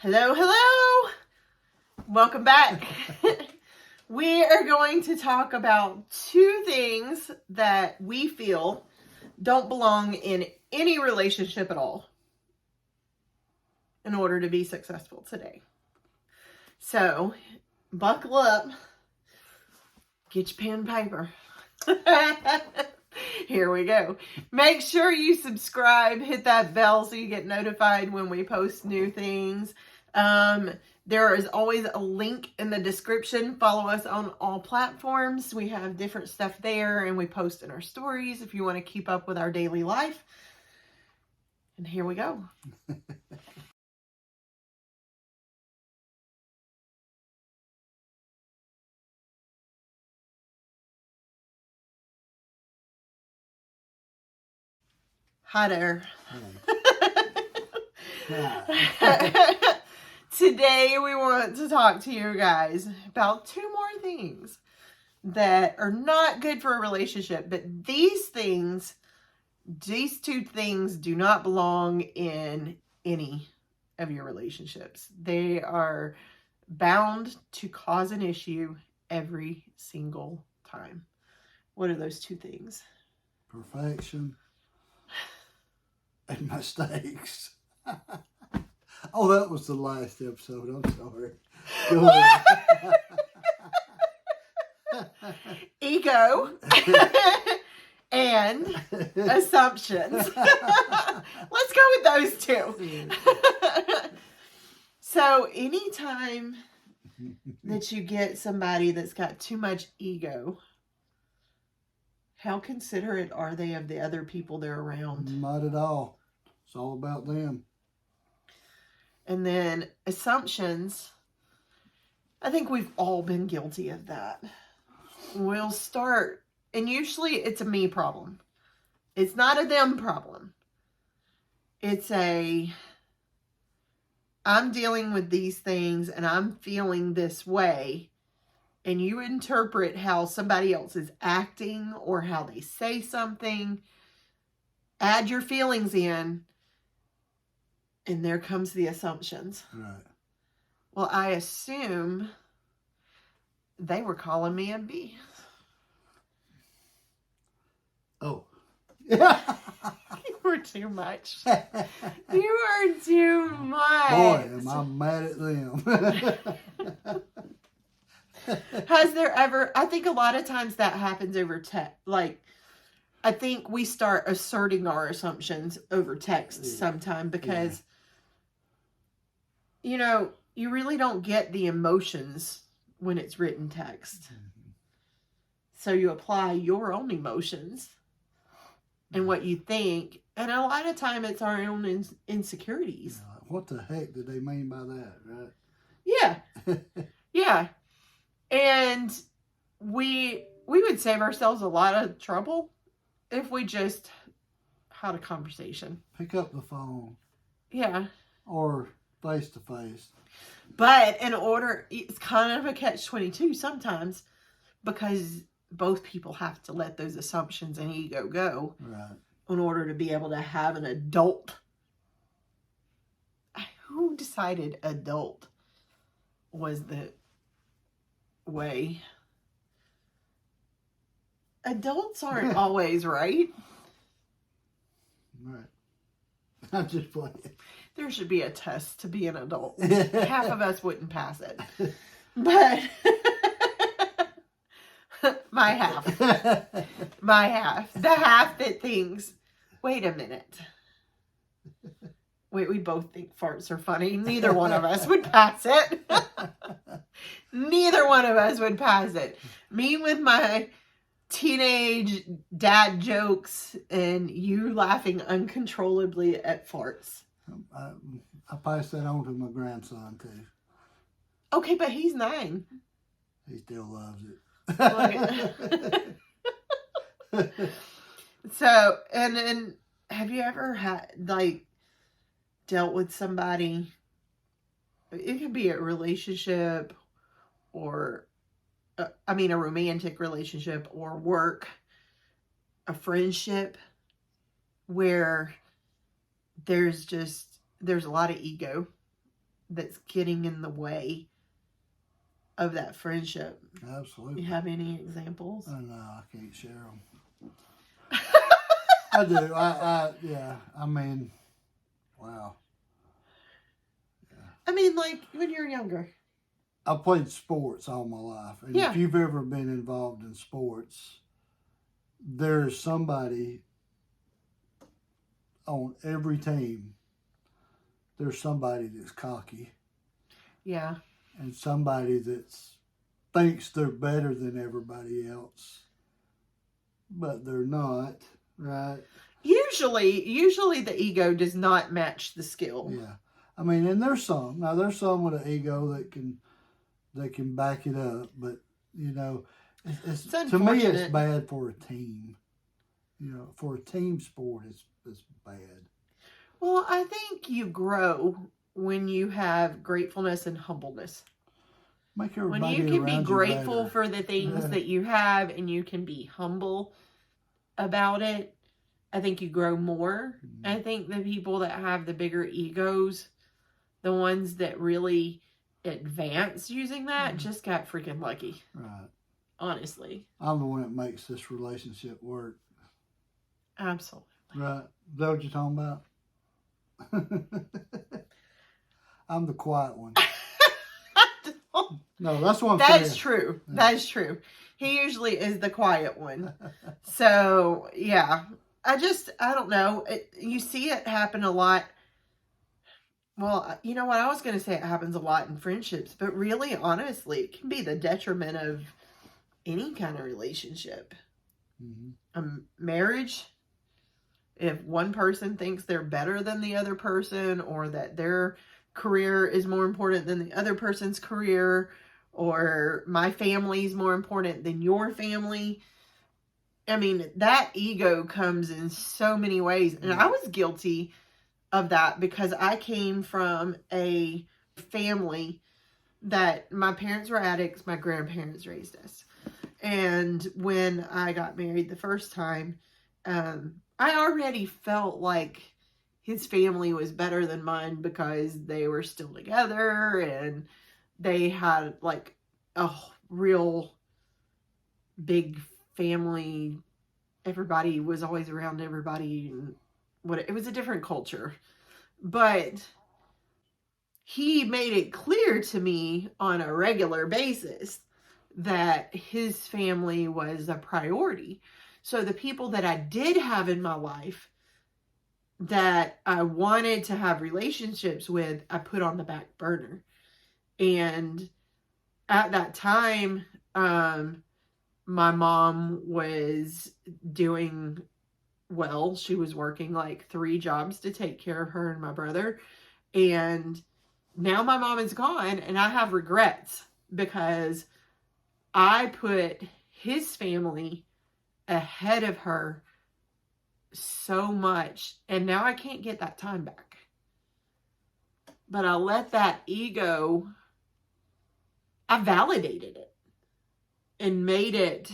Hello, hello. Welcome back. We are going to talk about two things that we feel don't belong in any relationship at all in order to be successful today. So, buckle up. Get your pen and paper. Here we go. Make sure you subscribe, hit that bell so you get notified when we post new things. There is always a link in the description. Follow us on all platforms. We have different stuff there and we post in our stories if you want to keep up with our daily life. And here we go. Hi there. Today we want to talk to you guys about two more things that are not good for a relationship, but these two things do not belong in any of your relationships. They are bound to cause an issue every single time. What are those two things? Perfection and mistakes. Oh, that was the last episode. I'm sorry. Go ahead. Ego and assumptions. Let's go with those two. So anytime that you get somebody that's got too much ego, how considerate are they of the other people they're around? Not at all. It's all about them. And then assumptions, I think we've all been guilty of that. We'll start, and usually it's a me problem. It's not a them problem. It's I'm dealing with these things and I'm feeling this way. And you interpret how somebody else is acting or how they say something. Add your feelings in. And there comes the assumptions. Right. Well, I assume they were calling me a B. Oh. You were too much. You are too much. Boy, am I mad at them. Has there ever, I think a lot of times that happens over text. Like, I think we start asserting our assumptions over text sometime because, you know, you really don't get the emotions when it's written text. Mm-hmm. So you apply your own emotions and what you think. And a lot of time it's our own insecurities. What the heck did they mean by that, right? Yeah. Yeah. And we would save ourselves a lot of trouble if we just had a conversation. Pick up the phone. Yeah. Or face to face. But it's kind of a catch-22 sometimes because both people have to let those assumptions and ego go. Right. In order to be able to have an adult. Who decided adult was the way? Adults aren't always right. Right. I'm just playing. There should be a test to be an adult. Half of us wouldn't pass it. But my half. The half that thinks, wait a minute. Wait, we both think farts are funny. Neither one of us would pass it. Neither one of us would pass it. Me with my teenage dad jokes and you laughing uncontrollably at farts. I pass that on to my grandson too. Okay, but he's 9. He still loves it. So, and then have you ever had, dealt with somebody, it could be a relationship or, a romantic relationship or work, a friendship, where there's a lot of ego that's getting in the way of that friendship? Absolutely. You have any examples? Oh, no, I can't share them. I do. Yeah. I mean, wow. I mean, like when you're younger. I played sports all my life. And Yeah. if you've ever been involved in sports, there's somebody on every team. There's somebody that's cocky. Yeah. And somebody that thinks they're better than everybody else. But they're not, right? Usually the ego does not match the skill. Yeah. I mean, and there's some with an ego that can back it up, but you know, it's to me it's bad for a team. You know, for a team sport, it's bad. Well, I think you grow when you have gratefulness and humbleness. Make everybody when you can be grateful better. for the things that you have and you can be humble about it, I think you grow more. Mm-hmm. I think the people that have the bigger egos, the ones that really advance using that, just got freaking lucky. Right. Honestly. I'm the one that makes this relationship work. Absolutely. Right. Is that what you're talking about? I'm the quiet one. No, that's what I'm saying. That's true. Yeah. That is true. He usually is the quiet one. So, yeah. I don't know. You see it happen a lot. Well, you know what? I was going to say it happens a lot in friendships, but really, honestly, it can be the detriment of any kind of relationship. Mm-hmm. Marriage, if one person thinks they're better than the other person, or that their career is more important than the other person's career, or my family is more important than your family. I mean, that ego comes in so many ways. And I was guilty of that because I came from a family that my parents were addicts. My grandparents raised us. And when I got married the first time, I already felt like his family was better than mine because they were still together and they had like a real big family. Everybody was always around everybody. And it was a different culture. But he made it clear to me on a regular basis that his family was a priority. So the people that I did have in my life that I wanted to have relationships with, I put on the back burner. And at that time, my mom was doing well. She was working like 3 jobs to take care of her and my brother. And now my mom is gone and I have regrets because I put his family ahead of her so much, and now I can't get that time back. But I let that ego, I validated it and made it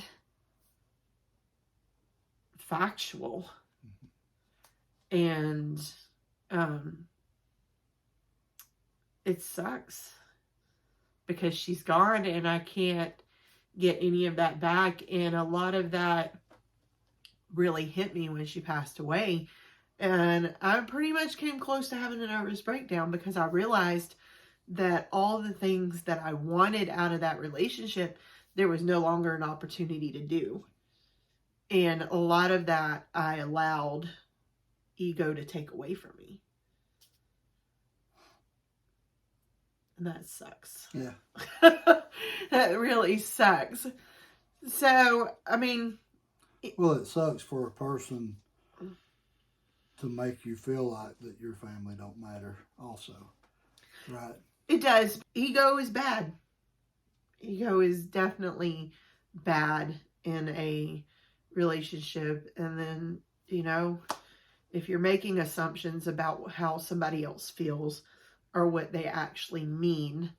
factual. And it sucks because she's gone and I can't get any of that back. And a lot of that really hit me when she passed away. And I pretty much came close to having a nervous breakdown because I realized that all the things that I wanted out of that relationship, there was no longer an opportunity to do. And a lot of that I allowed ego to take away from me. And that sucks. Yeah. That really sucks. So, I mean... Well, it sucks for a person to make you feel like that your family don't matter also. Right? It does. Ego is bad. Ego is definitely bad in a relationship. And then, you know, if you're making assumptions about how somebody else feels or what they actually mean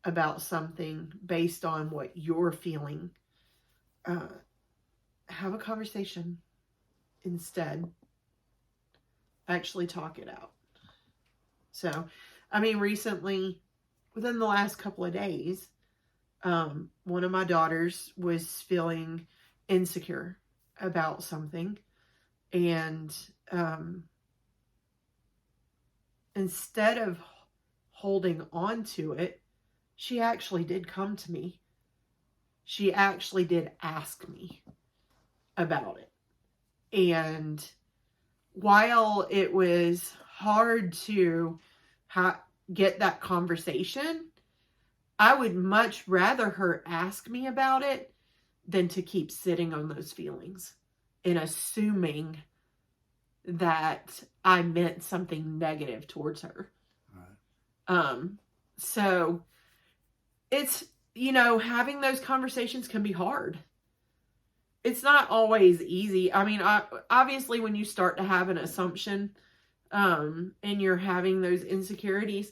about something based on what you're feeling, have a conversation instead. Actually talk it out. So I mean, recently, within the last couple of days, one of my daughters was feeling insecure about something. And instead of holding on to it, she actually did come to me. She actually did ask me about it. And while it was hard to get that conversation, I would much rather her ask me about it than to keep sitting on those feelings and assuming that I meant something negative towards her. Right. So it's, having those conversations can be hard. It's not always easy. I mean, obviously when you start to have an assumption, and you're having those insecurities,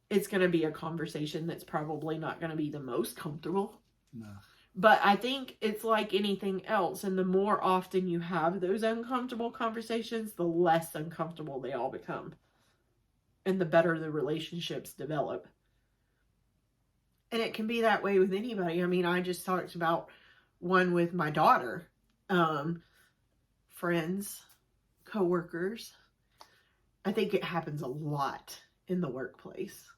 it's going to be a conversation that's probably not going to be the most comfortable. No. But I think it's like anything else. And the more often you have those uncomfortable conversations, the less uncomfortable they all become. And the better the relationships develop. And it can be that way with anybody. I mean, I just talked about one with my daughter. Friends, coworkers. I think it happens a lot in the workplace.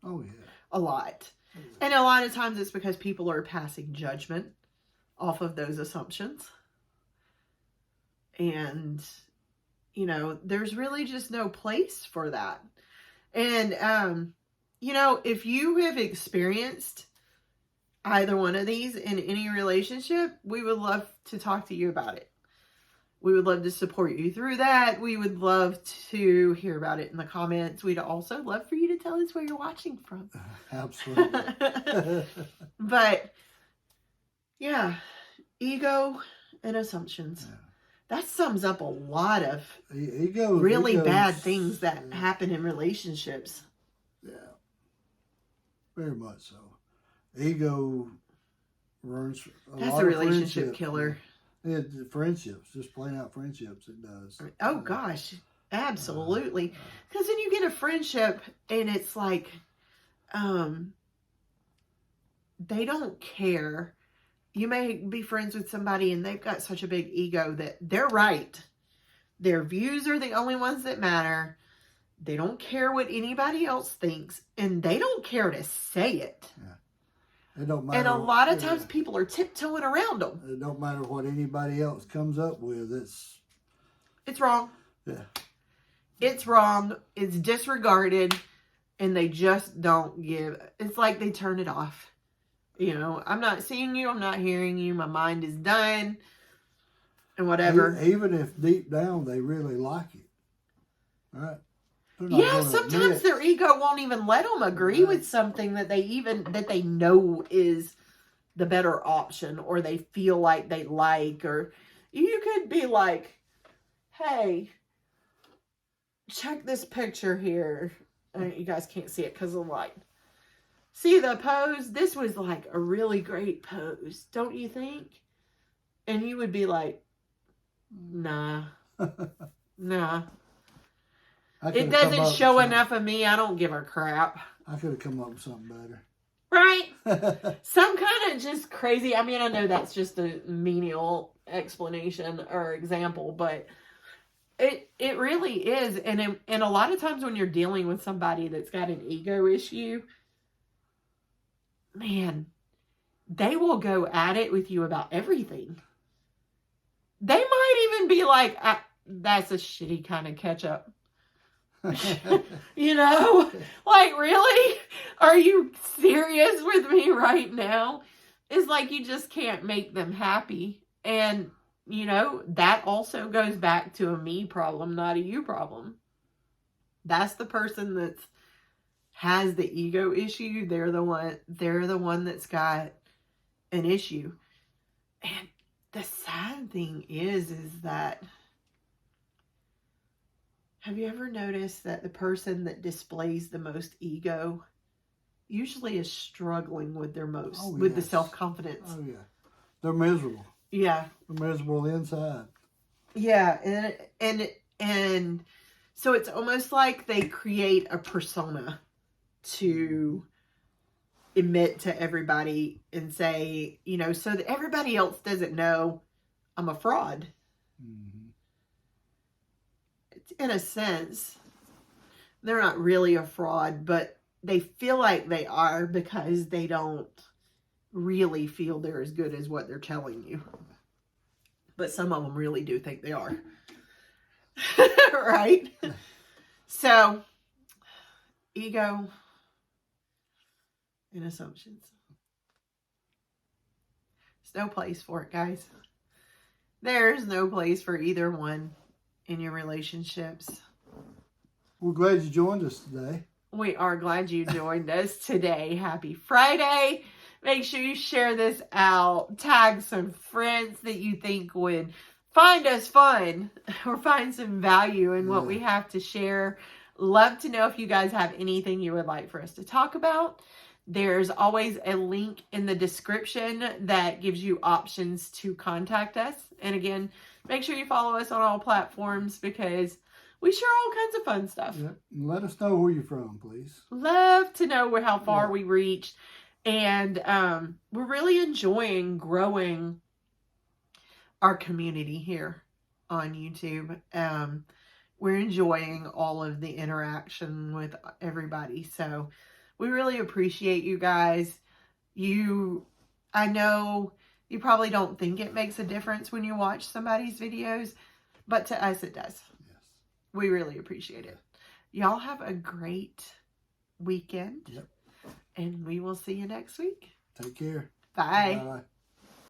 Oh, yeah. A lot. And a lot of times it's because people are passing judgment off of those assumptions. And, there's really just no place for that. And, if you have experienced either one of these in any relationship, we would love to talk to you about it. We would love to support you through that. We would love to hear about it in the comments. We'd also love for you to tell us where you're watching from. Absolutely. But, yeah, ego and assumptions. Yeah. That sums up a lot of really bad things that happen in relationships. Yeah, very much so. Ego runs That's a relationship killer. Yeah, friendships, just plain out friendships, it does. Oh, gosh, absolutely. Because then you get a friendship and it's like, they don't care. You may be friends with somebody and they've got such a big ego that they're right. Their views are the only ones that matter. They don't care what anybody else thinks, and they don't care to say it. Yeah. It don't matter. And a lot of times people are tiptoeing around them. It don't matter what anybody else comes up with. It's wrong. Yeah. It's wrong. It's disregarded, and they just don't give. It's like they turn it off. I'm not seeing you. I'm not hearing you. My mind is done. And whatever. Even if deep down they really like it. Right? Yeah, sometimes their ego won't even let them agree with something that they know is the better option, or they feel like they like, or you could be like, hey, check this picture here. You guys can't see it because of the light. See the pose? This was like a really great pose, don't you think? And you would be like, nah. Nah. It doesn't show enough of me. I don't give a crap. I could have come up with something better. Right? Some kind of just crazy. I mean, I know that's just a menial explanation or example, but it really is. And a lot of times when you're dealing with somebody that's got an ego issue, man, they will go at it with you about everything. They might even be like, that's a shitty kind of ketchup. Like, really? Are you serious with me right now? It's like you just can't make them happy. And, that also goes back to a me problem, not a you problem. That's the person that has the ego issue. They're the one that's got an issue. And the sad thing is that, have you ever noticed that the person that displays the most ego usually is struggling with with the self-confidence? Oh, yeah. They're miserable. Yeah. They're miserable inside. Yeah. And so it's almost like they create a persona to admit to everybody and say, you know, so that everybody else doesn't know I'm a fraud. Mm-hmm. In a sense, they're not really a fraud, but they feel like they are because they don't really feel they're as good as what they're telling you. But some of them really do think they are. Right? So, ego and assumptions. There's no place for it, guys. There's no place for either one in your relationships. We're glad you joined us today. We are glad you joined us today. Happy Friday. Make sure you share this out. Tag some friends that you think would find us fun or find some value in what we have to share. Love to know if you guys have anything you would like for us to talk about. There's always a link in the description that gives you options to contact us. And again, make sure you follow us on all platforms because we share all kinds of fun stuff. Yep. Let us know where you're from, please. Love to know how far we reached. And we're really enjoying growing our community here on YouTube. We're enjoying all of the interaction with everybody. So we really appreciate you guys. I know you probably don't think it makes a difference when you watch somebody's videos, but to us it does. Yes. We really appreciate it. Y'all have a great weekend. Yep. And we will see you next week. Take care. Bye. Bye.